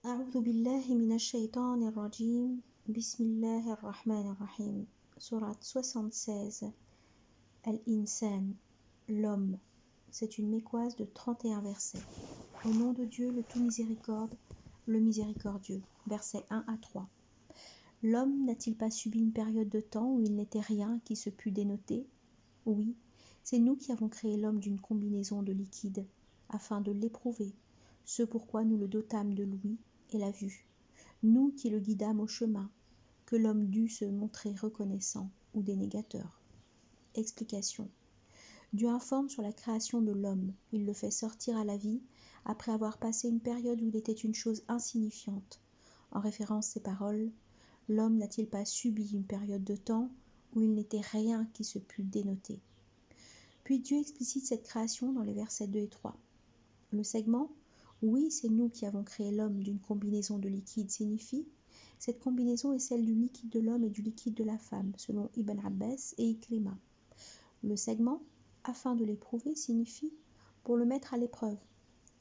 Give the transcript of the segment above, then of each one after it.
أعوذ بالله من الشيطان الرجيم بسم الله الرحمن الرحيم Sourate 76 Al-Insan, l'homme. C'est une mécoise de 31 versets. Au nom de Dieu, le tout miséricorde, le miséricordieux. Versets 1 à 3. L'homme n'a-t-il pas subi une période de temps où il n'était rien qui se pût dénoter? Oui, c'est nous qui avons créé l'homme d'une combinaison de liquides, afin de l'éprouver, ce pourquoi nous le dotâmes de l'ouïe et la vue. Nous qui le guidâmes au chemin, que l'homme dut se montrer reconnaissant ou dénégateur. Explication. Dieu informe sur la création de l'homme. Il le fait sortir à la vie après avoir passé une période où il était une chose insignifiante. En référence à ces paroles, l'homme n'a-t-il pas subi une période de temps où il n'était rien qui se pût dénoter? Puis Dieu explicite cette création dans les versets 2 et 3. Le segment « Oui, c'est nous qui avons créé l'homme d'une combinaison de liquides » signifie « Cette combinaison est celle du liquide de l'homme et du liquide de la femme » selon Ibn Abbas et Ikrima. Le segment « Afin de l'éprouver » signifie « Pour le mettre à l'épreuve »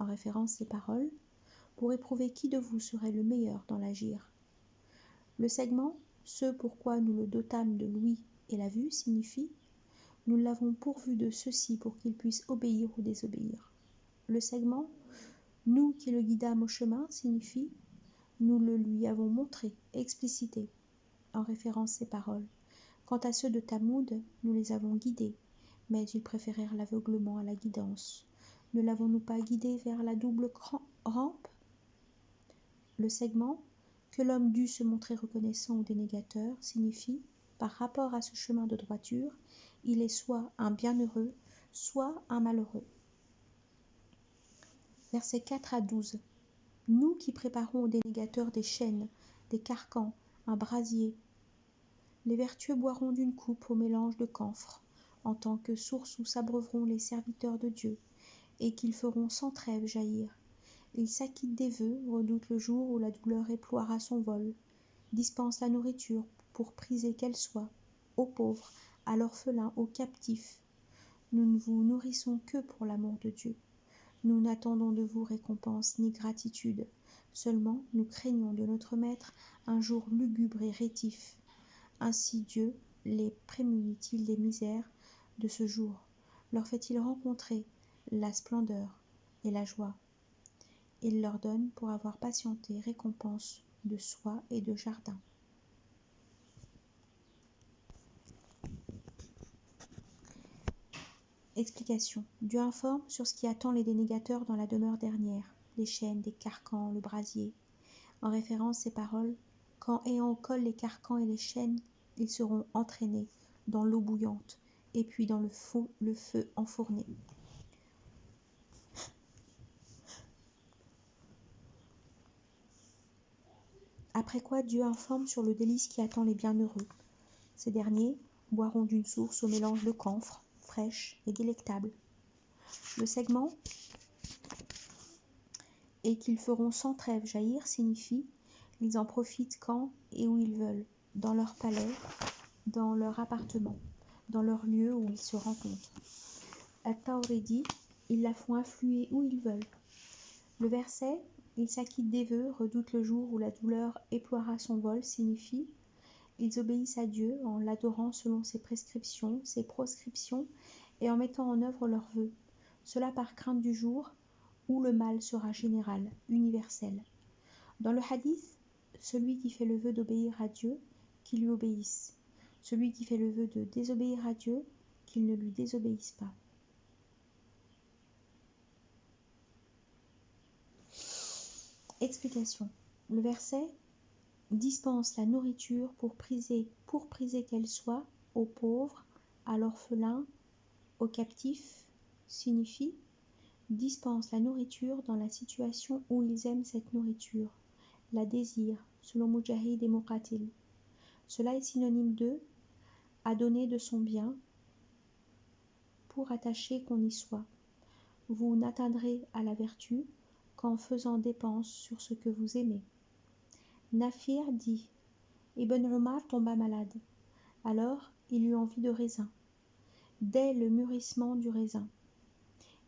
en référence à ces paroles « Pour éprouver qui de vous serait le meilleur dans l'agir ». Le segment « Ce pourquoi nous le dotâmes de l'ouïe et la vue » signifie « Nous l'avons pourvu de ceci pour qu'il puisse obéir ou désobéir ». Le segment « Nous qui le guidâmes au chemin » signifie « Nous le lui avons montré, explicité » en référence à ces paroles. Quant à ceux de Tamoud, nous les avons guidés, mais ils préférèrent l'aveuglement à la guidance. Ne l'avons-nous pas guidé vers la double rampe? Le segment « Que l'homme dut se montrer reconnaissant ou dénégateur » signifie « Par rapport à ce chemin de droiture, il est soit un bienheureux, soit un malheureux. » Versets 4 à 12. Nous qui préparons au dénégateur des chaînes, des carcans, un brasier. Les vertueux boiront d'une coupe au mélange de camphre, en tant que source où s'abreuveront les serviteurs de Dieu, et qu'ils feront sans trêve jaillir. Ils s'acquittent des vœux, redoutent le jour où la douleur éploiera son vol, dispensent la nourriture pour priser qu'elle soit, aux pauvres, à l'orphelin, aux captifs. Nous ne vous nourrissons que pour l'amour de Dieu. Nous n'attendons de vous récompense ni gratitude, seulement nous craignons de notre Maître un jour lugubre et rétif. Ainsi Dieu les prémunit-il des misères de ce jour, leur fait-il rencontrer la splendeur et la joie. Il leur donne pour avoir patienté récompense de soie et de jardin. Explication. Dieu informe sur ce qui attend les dénégateurs dans la demeure dernière, les chaînes, les carcans, le brasier. En référence à ces paroles, quand ayant au col les carcans et les chaînes, ils seront entraînés dans l'eau bouillante et puis dans le feu enfourné. Après quoi Dieu informe sur le délice qui attend les bienheureux. Ces derniers boiront d'une source au mélange de camphre, fraîche et délectable. Le segment « et qu'ils feront sans trêve jaillir » signifie « ils en profitent quand et où ils veulent, dans leur palais, dans leur appartement, dans leur lieu où ils se rencontrent. » At-Tawridi, ils la font affluer où ils veulent. Le verset « ils s'acquittent des vœux, redoutent le jour où la douleur éploiera son vol » signifie « ils obéissent à Dieu en l'adorant selon ses prescriptions, ses proscriptions et en mettant en œuvre leurs vœux, cela par crainte du jour où le mal sera général, universel. » Dans le hadith, celui qui fait le vœu d'obéir à Dieu, qu'il lui obéisse. Celui qui fait le vœu de désobéir à Dieu, qu'il ne lui désobéisse pas. Explication. Le verset dispense la nourriture pour priser qu'elle soit aux pauvres, à l'orphelin, aux captifs, signifie dispense la nourriture dans la situation où ils aiment cette nourriture, la désirent, selon Mujahid et Muqatil. Cela est synonyme de à donner de son bien pour attacher qu'on y soit. Vous n'atteindrez à la vertu qu'en faisant dépense sur ce que vous aimez. Nafir dit Ibn Umar tomba malade. Alors il eut envie de raisin. Dès le mûrissement du raisin,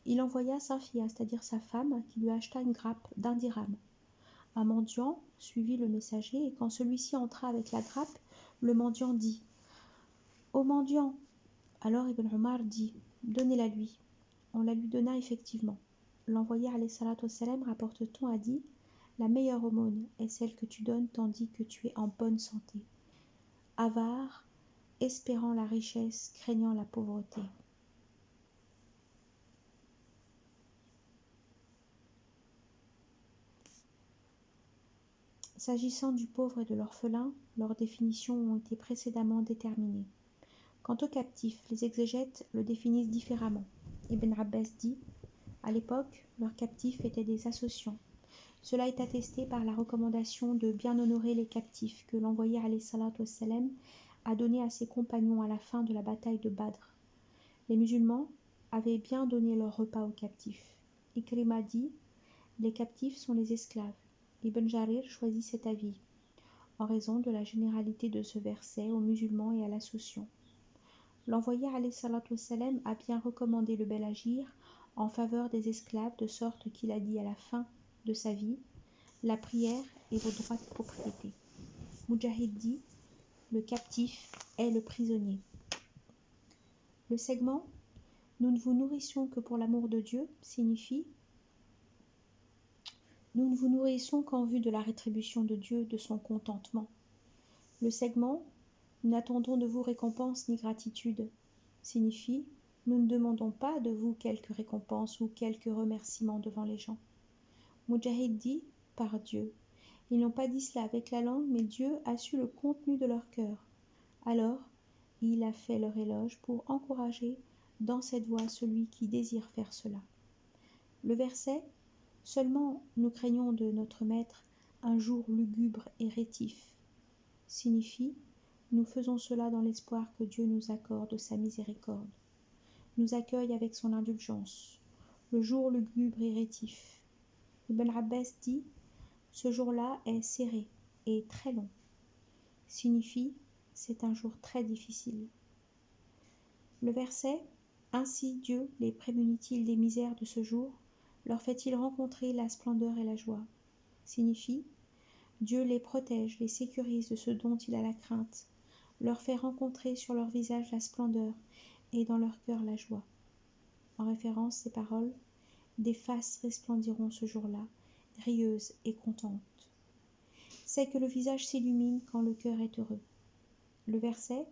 il envoya Safiya, c'est-à-dire sa femme, qui lui acheta une grappe d'1 dirham. Un mendiant suivit le messager, et quand celui-ci entra avec la grappe, le mendiant dit « Ô mendiant !» Alors Ibn Omar dit « Donnez-la lui ». On la lui donna effectivement. L'envoyé alayhi salatu wassalam, rapporte-t-on, a dit « La meilleure aumône est celle que tu donnes tandis que tu es en bonne santé, avare, espérant la richesse, craignant la pauvreté. » S'agissant du pauvre et de l'orphelin, leurs définitions ont été précédemment déterminées. Quant aux captifs, les exégètes le définissent différemment. Ibn Abbas dit « À l'époque, leurs captifs étaient des associants. Cela est attesté par la recommandation de bien honorer les captifs que l'envoyé alayhi salatu wassalam a donné à ses compagnons à la fin de la bataille de Badr. Les musulmans avaient bien donné leur repas aux captifs. Ikrima dit « Les captifs sont les esclaves. » Ibn Jarir choisit cet avis, en raison de la généralité de ce verset aux musulmans et à l'associant. L'envoyé alayhi salatu wassalam a bien recommandé le bel agir en faveur des esclaves, de sorte qu'il a dit à la fin de sa vie « La prière et vos droits de propriété ». Mujahid dit « Le captif est le prisonnier ». Le segment « Nous ne vous nourrissons que pour l'amour de Dieu » signifie « Nous ne vous nourrissons qu'en vue de la rétribution de Dieu, de son contentement ». Le segment « Nous n'attendons de vous récompense ni gratitude » signifie « Nous ne demandons pas de vous quelque récompense ou quelque remerciement devant les gens ». Mujahid dit « Par Dieu ». Ils n'ont pas dit cela avec la langue, mais Dieu a su le contenu de leur cœur. Alors, il a fait leur éloge pour encourager dans cette voie celui qui désire faire cela. Le verset « Seulement nous craignons de notre Maître un jour lugubre et rétif » signifie « Nous faisons cela dans l'espoir que Dieu nous accorde sa miséricorde, nous accueille avec son indulgence. Le jour lugubre et rétif. » Ibn Abbas dit « Ce jour-là est serré et très long » signifie « C'est un jour très difficile ». Le verset « Ainsi Dieu les prémunit-il des misères de ce jour, leur fait-il rencontrer la splendeur et la joie » signifie « Dieu les protège, les sécurise de ce dont il a la crainte, leur fait rencontrer sur leur visage la splendeur et dans leur cœur la joie. » En référence, ces paroles « Des faces resplendiront ce jour-là, rieuses et contentes. » C'est que le visage s'illumine quand le cœur est heureux. Le verset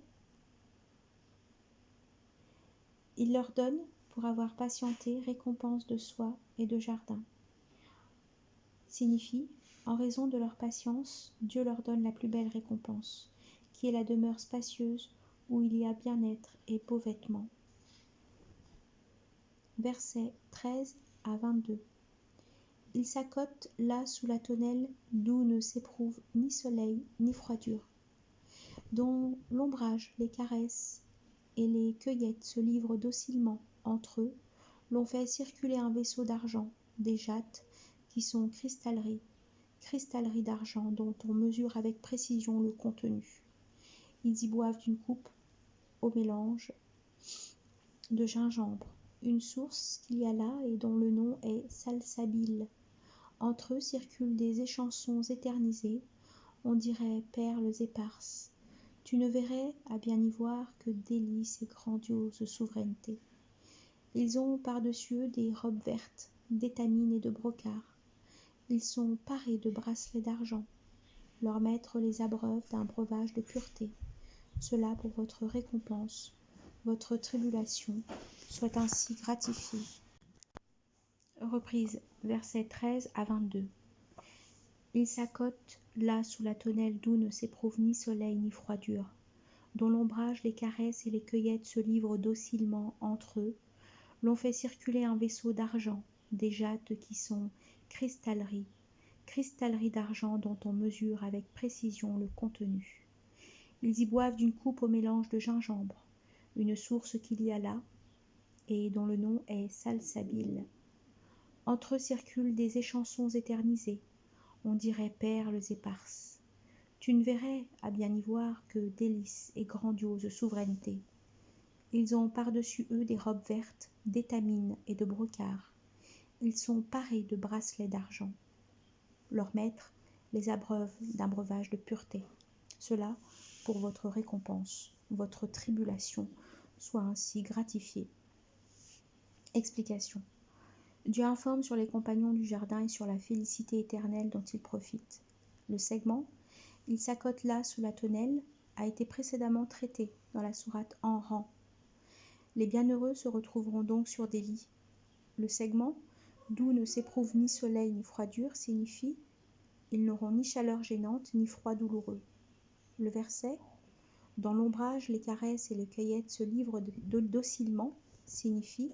« Il leur donne, pour avoir patienté, récompense de soie et de jardin. » signifie « En raison de leur patience, Dieu leur donne la plus belle récompense, qui est la demeure spacieuse où il y a bien-être et beaux vêtements. » Versets 13 à 22. Ils s'accotent là sous la tonnelle d'où ne s'éprouve ni soleil ni froidure, dont l'ombrage les caresse et les cueillettes se livrent docilement entre eux. L'on fait circuler un vaisseau d'argent, des jattes qui sont cristalleries d'argent dont on mesure avec précision le contenu. Ils y boivent d'une coupe au mélange de gingembre, une source qu'il y a là et dont le nom est salsabil. Entre eux circulent des échansons éternisés, on dirait perles éparses. Tu ne verrais, à bien y voir, que délices et grandiose souveraineté. Ils ont par-dessus eux des robes vertes, d'étamine et de brocart. Ils sont parés de bracelets d'argent. Leur maître les abreuve d'un breuvage de pureté. Cela pour votre récompense, votre tribulation soit ainsi gratifiée. Reprise, versets 13 à 22. Ils s'accotent là sous la tonnelle d'où ne s'éprouve ni soleil ni froidure, dont l'ombrage les caresse et les cueillettes se livrent docilement entre eux. L'on fait circuler un vaisseau d'argent, des jattes qui sont cristalleries d'argent dont on mesure avec précision le contenu. Ils y boivent d'une coupe au mélange de gingembre, une source qu'il y a là, et dont le nom est salsabil. Entre eux circulent des échansons éternisés, on dirait perles éparses. Tu ne verrais, à bien y voir, que délices et grandiose souveraineté. Ils ont par-dessus eux des robes vertes, d'étamine et de brocart. Ils sont parés de bracelets d'argent. leur maître les abreuve d'un breuvage de pureté. Cela pour votre récompense, votre tribulation soit ainsi gratifiée. Explication. Dieu informe sur les compagnons du jardin et sur la félicité éternelle dont ils profitent. Le segment, il s'accote là sous la tonnelle, a été précédemment traité dans la sourate en rang. Les bienheureux se retrouveront donc sur des lits. Le segment, d'où ne s'éprouve ni soleil ni froidure, signifie « ils n'auront ni chaleur gênante ni froid douloureux ». Le verset « dans l'ombrage, les caresses et les cueillettes se livrent docilement » signifie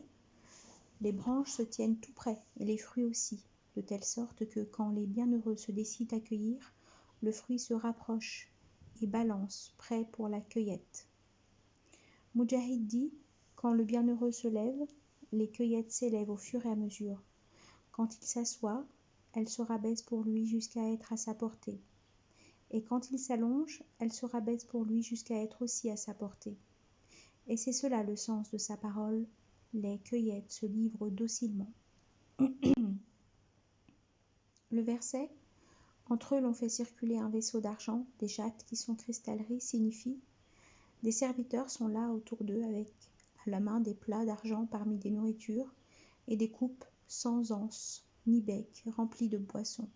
« les branches se tiennent tout près et les fruits aussi, de telle sorte que quand les bienheureux se décident à cueillir, le fruit se rapproche et balance, prêt pour la cueillette. » Mujahid dit « quand le bienheureux se lève, les cueillettes s'élèvent au fur et à mesure. Quand il s'assoit, elles se rabaissent pour lui jusqu'à être à sa portée. Et quand il s'allonge, elles se rabaissent pour lui jusqu'à être aussi à sa portée. Et c'est cela le sens de sa parole, les cueillettes se livrent docilement. » Le verset « entre eux l'on fait circuler un vaisseau d'argent, des jattes qui sont cristalleries » signifie « des serviteurs sont là autour d'eux avec à la main des plats d'argent parmi des nourritures et des coupes sans anse ni bec remplies de boissons. »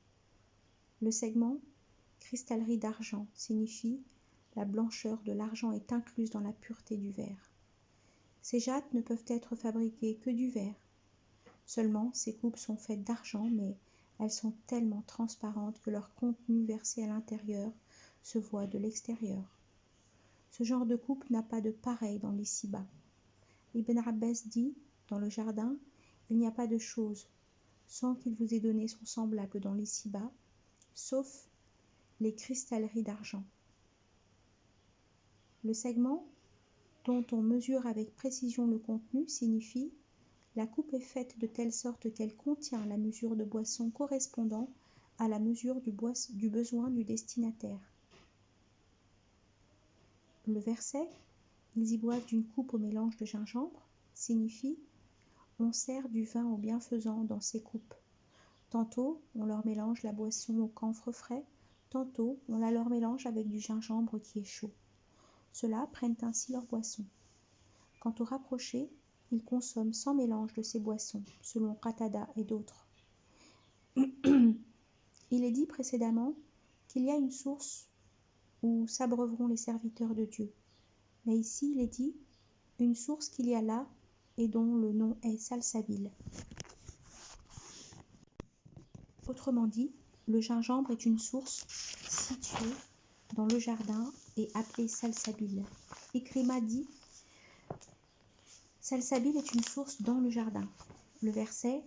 Le segment « cristallerie d'argent » signifie « la blancheur de l'argent est incluse dans la pureté du verre. » Ces jattes ne peuvent être fabriquées que du verre. Seulement, ces coupes sont faites d'argent, mais elles sont tellement transparentes que leur contenu versé à l'intérieur se voit de l'extérieur. Ce genre de coupe n'a pas de pareil dans l'ici-bas. Ibn Abbas dit, dans le jardin, il n'y a pas de chose, sans qu'il vous ait donné son semblable dans l'ici-bas, sauf les cristalleries d'argent. Le segment, dont on mesure avec précision le contenu, signifie la coupe est faite de telle sorte qu'elle contient la mesure de boisson correspondant à la mesure du besoin du destinataire. Le verset « ils y boivent d'une coupe au mélange de gingembre » signifie « on sert du vin aux bienfaisants dans ces coupes. Tantôt, on leur mélange la boisson au camphre frais, tantôt, on la leur mélange avec du gingembre qui est chaud. Ceux-là prennent ainsi leur boisson. Quant aux rapprochés, ils consomment sans mélange de ces boissons, selon Qatada et d'autres. Il est dit précédemment qu'il y a une source où s'abreuveront les serviteurs de Dieu. Mais ici, il est dit une source qu'il y a là et dont le nom est Salsabil. Autrement dit, le gingembre est une source située dans le jardin et appelée Salsabil. Ikrima dit Salsabil est une source dans le jardin. Le verset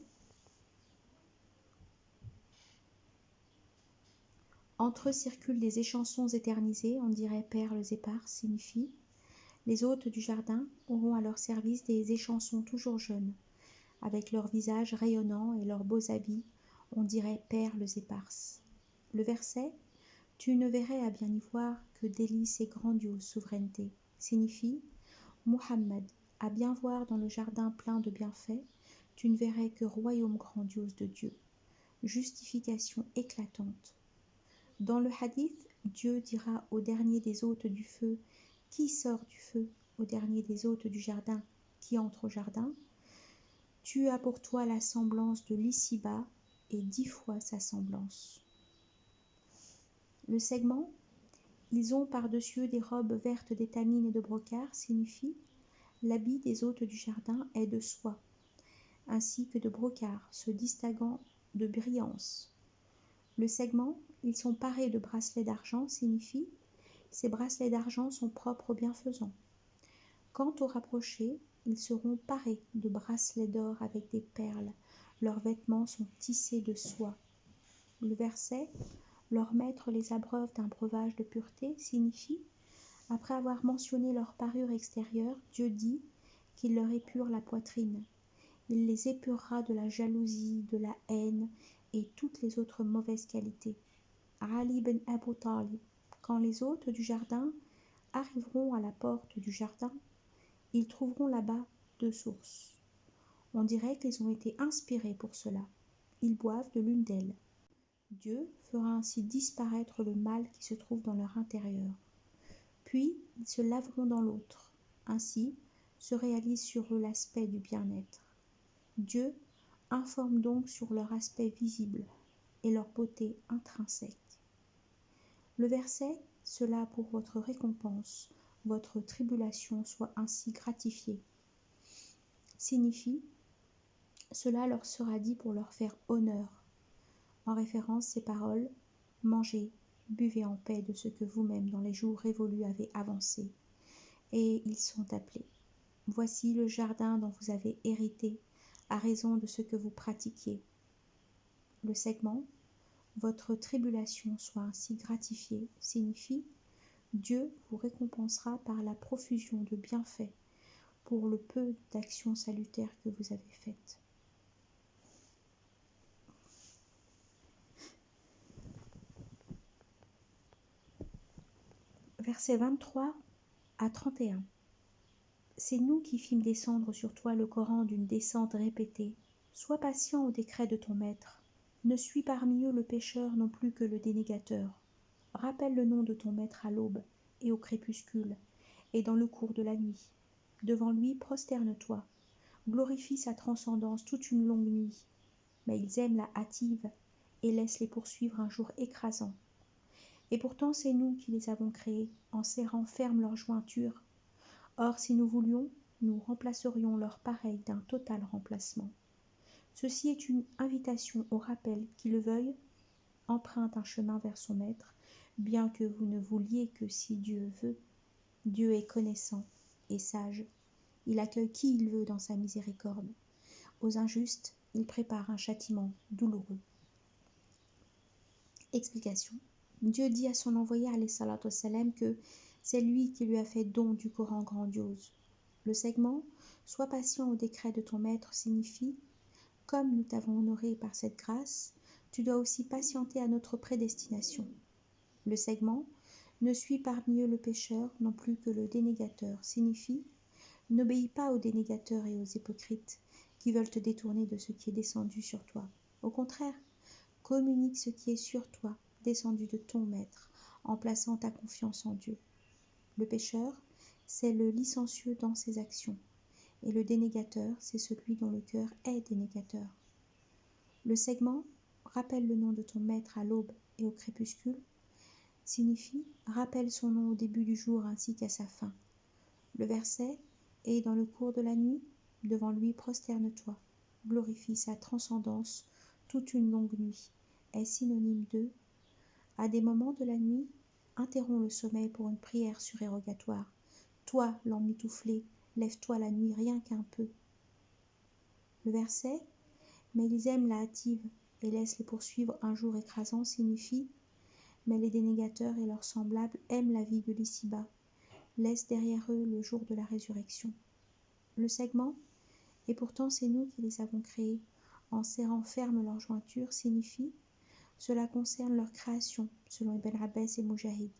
entre eux circulent des échansons éternisés, on dirait perles éparses, signifie les hôtes du jardin auront à leur service des échansons toujours jeunes, avec leurs visages rayonnants et leurs beaux habits, on dirait perles éparses. Le verset tu ne verrais à bien y voir que délices et grandiose souveraineté signifie Muhammad, à bien voir dans le jardin plein de bienfaits, tu ne verrais que royaume grandiose de Dieu. Justification éclatante. Dans le hadith, Dieu dira au dernier des hôtes du feu, qui sort du feu, au dernier des hôtes du jardin, qui entre au jardin, tu as pour toi la semblance de l'ici-bas et 10 fois sa semblance. Le segment, ils ont par-dessus eux des robes vertes d'étamine et de brocart, signifie l'habit des hôtes du jardin est de soie, ainsi que de brocart, se distinguant de brillance. Le segment, ils sont parés de bracelets d'argent, signifie ces bracelets d'argent sont propres aux bienfaisants. Quant aux rapprochés, ils seront parés de bracelets d'or avec des perles. Leurs vêtements sont tissés de soie. Le verset leur maître les abreuve d'un breuvage de pureté signifie après avoir mentionné leur parure extérieure, Dieu dit qu'il leur épure la poitrine. Il les épurera de la jalousie, de la haine et toutes les autres mauvaises qualités. Ali ibn Abu Talib, quand les hôtes du jardin arriveront à la porte du jardin, ils trouveront là-bas 2 sources. On dirait qu'ils ont été inspirés pour cela. Ils boivent de l'une d'elles. Dieu fera ainsi disparaître le mal qui se trouve dans leur intérieur. Puis ils se laveront dans l'autre. Ainsi se réalise sur eux l'aspect du bien-être. Dieu informe donc sur leur aspect visible et leur beauté intrinsèque. Le verset « Cela pour votre récompense, votre tribulation soit ainsi gratifiée » signifie « Cela leur sera dit pour leur faire honneur ». En référence, ces paroles « Mangez, buvez en paix de ce que vous-même dans les jours révolus avez avancé ». Et ils sont appelés. Voici le jardin dont vous avez hérité à raison de ce que vous pratiquiez. Le segment « Votre tribulation soit ainsi gratifiée » signifie « Dieu vous récompensera par la profusion de bienfaits pour le peu d'actions salutaires que vous avez faites. » Versets 23 à 31. C'est nous qui fîmes descendre sur toi le Coran d'une descente répétée. Sois patient au décret de ton maître. Ne suis parmi eux le pécheur non plus que le dénégateur. Rappelle le nom de ton maître à l'aube et au crépuscule, et dans le cours de la nuit. Devant lui, prosterne-toi. Glorifie sa transcendance toute une longue nuit. Mais ils aiment la hâtive et laissent les poursuivre un jour écrasant. Et pourtant c'est nous qui les avons créés, en serrant ferme leurs jointures. Or, si nous voulions, nous remplacerions leur pareil d'un total remplacement. Ceci est une invitation au rappel qui le veuille, emprunte un chemin vers son maître, bien que vous ne vouliez que si Dieu veut. Dieu est connaissant et sage. Il accueille qui il veut dans sa miséricorde. Aux injustes, il prépare un châtiment douloureux. Explication. Dieu dit à son envoyé alayhi salatu wassalam que c'est lui qui lui a fait don du Coran grandiose. Le segment « Sois patient au décret de ton maître » signifie « Comme nous t'avons honoré par cette grâce, tu dois aussi patienter à notre prédestination. » Le segment « Ne suis parmi eux le pécheur non plus que le dénégateur » signifie « N'obéis pas aux dénégateurs et aux hypocrites qui veulent te détourner de ce qui est descendu sur toi. Au contraire, communique ce qui est sur toi, descendu de ton maître, en plaçant ta confiance en Dieu. Le pécheur, c'est le licencieux dans ses actions, et le dénégateur, c'est celui dont le cœur est dénégateur. Le segment « Rappelle le nom de ton maître à l'aube et au crépuscule » signifie « Rappelle son nom au début du jour ainsi qu'à sa fin ». Le verset « Et dans le cours de la nuit, devant lui prosterne-toi, glorifie sa transcendance toute une longue nuit » est synonyme de « À des moments de la nuit, interromps le sommeil pour une prière surérogatoire. Toi, l'emmitouflé, lève-toi la nuit rien qu'un peu. » Le verset « Mais ils aiment la hâtive et laissent les poursuivre un jour écrasant » signifie « Mais les dénégateurs et leurs semblables aiment la vie de l'ici-bas, laissent derrière eux le jour de la résurrection. » Le segment « Et pourtant c'est nous qui les avons créés, en serrant ferme leurs jointures » signifie « Cela concerne leur création » selon Ibn Abbas et Mujahid.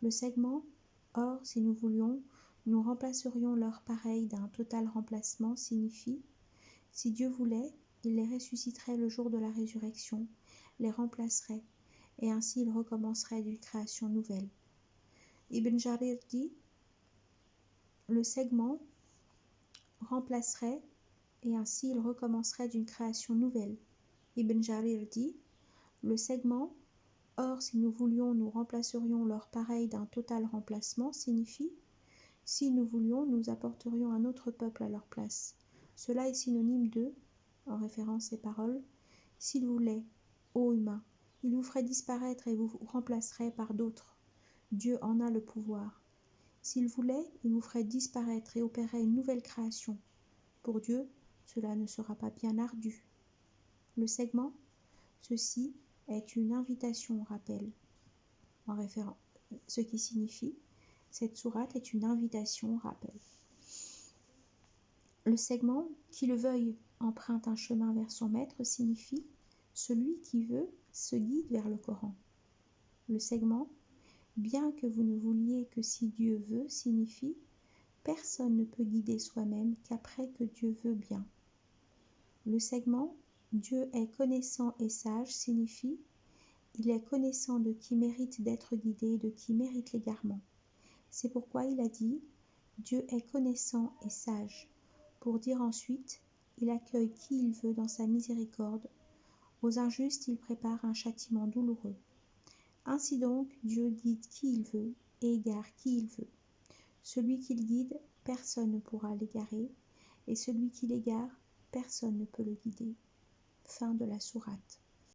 Le segment « Or, si nous voulions, nous remplacerions leur pareil d'un total remplacement » signifie « Si Dieu voulait, il les ressusciterait le jour de la résurrection, les remplacerait, et ainsi ils recommenceraient d'une création nouvelle. » Ibn Jarir dit « Le segment remplacerait, et ainsi il recommencerait d'une création nouvelle. » Ibn Jarir dit « Le segment « Or, si nous voulions, nous remplacerions leur pareil d'un total remplacement » signifie « Si nous voulions, nous apporterions un autre peuple à leur place. » Cela est synonyme de, en référence ces paroles, « S'il voulait, ô humains, il vous ferait disparaître et vous remplacerait par d'autres. Dieu en a le pouvoir. S'il voulait, il vous ferait disparaître et opérerait une nouvelle création. Pour Dieu, cela ne sera pas bien ardu. » Le segment « Ceci est une invitation au rappel » en référence, ce qui signifie « Cette sourate est une invitation au rappel ». Le segment « Qui le veuille emprunte un chemin vers son maître » signifie « Celui qui veut se guide vers le Coran ». Le segment « Bien que vous ne vouliez que si Dieu veut » signifie « Personne ne peut guider soi-même qu'après que Dieu veut bien ». Le segment « Dieu est connaissant et sage » signifie Il est connaissant de qui mérite d'être guidé et de qui mérite l'égarement. C'est pourquoi il a dit « Dieu est connaissant et sage », pour dire ensuite « Il accueille qui il veut dans sa miséricorde. Aux injustes, il prépare un châtiment douloureux. » Ainsi donc, Dieu guide qui il veut et égare qui il veut. Celui qu'il guide, personne ne pourra l'égarer, et celui qui l'égare, personne ne peut le guider. Fin de la sourate.